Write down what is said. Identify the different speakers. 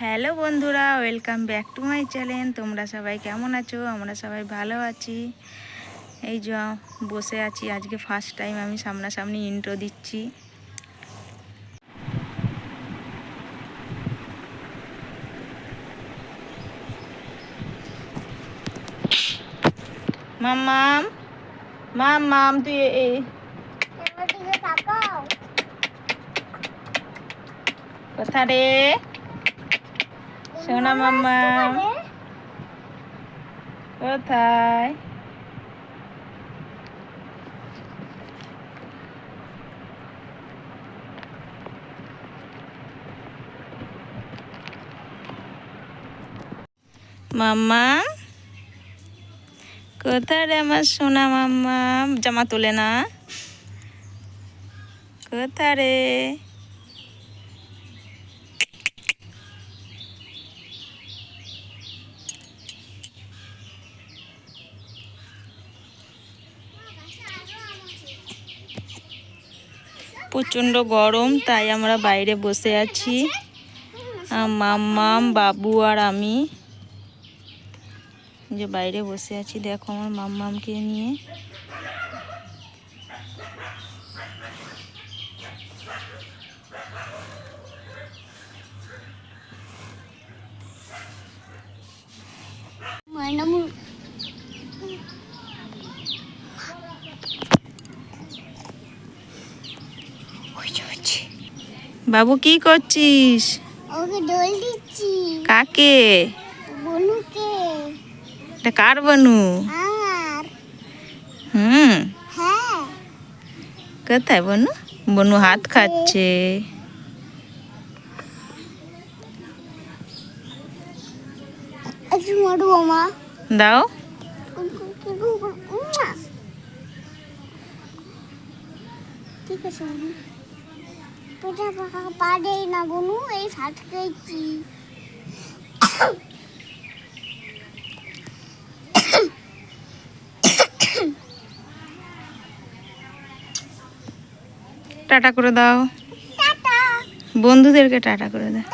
Speaker 1: Hello বন্ধুরা, welcome back to my channel. তোমরা সবাই কেমন আছো? আমরা সবাই ভালো আছি। এই যে বসে আছি, আজকে ফার্স্ট টাইম আমি সামনাসামনি ইন্ট্রো দিচ্ছি। মাম্মাম মাম্মাম তুই কোথা রে সোনা? মাম্মাম কোথায়? মাম্মাম কোথায় রে আমার সোনা? মাম্মাম জামা তোলে না, কোথা রে? প্রচণ্ড গরম, তাই আমরা বাইরে বসে আছি, মাম্মাম, বাবু আর আমি যে বাইরে বসে আছি। দেখো আমার মাম্মামকে নিয়ে। বাবু কি করছিস?
Speaker 2: ওকে দোল দিচ্ছি।
Speaker 1: কাকে?
Speaker 2: বনুকে।
Speaker 1: এটা কার বনু?
Speaker 2: আমার। হ্যাঁ।
Speaker 1: কোথায় বনু? বনু হাত খাচ্ছে।
Speaker 2: একটু মারু মা।
Speaker 1: দাও।
Speaker 2: ঠিক আছে বনু। পেটা পাকা পা দেই না বনু, এই সাত খেয়েছি।
Speaker 1: টাটা করে দাও,
Speaker 2: টাটা।
Speaker 1: বন্ধুদেরকে টাটা করে দাও।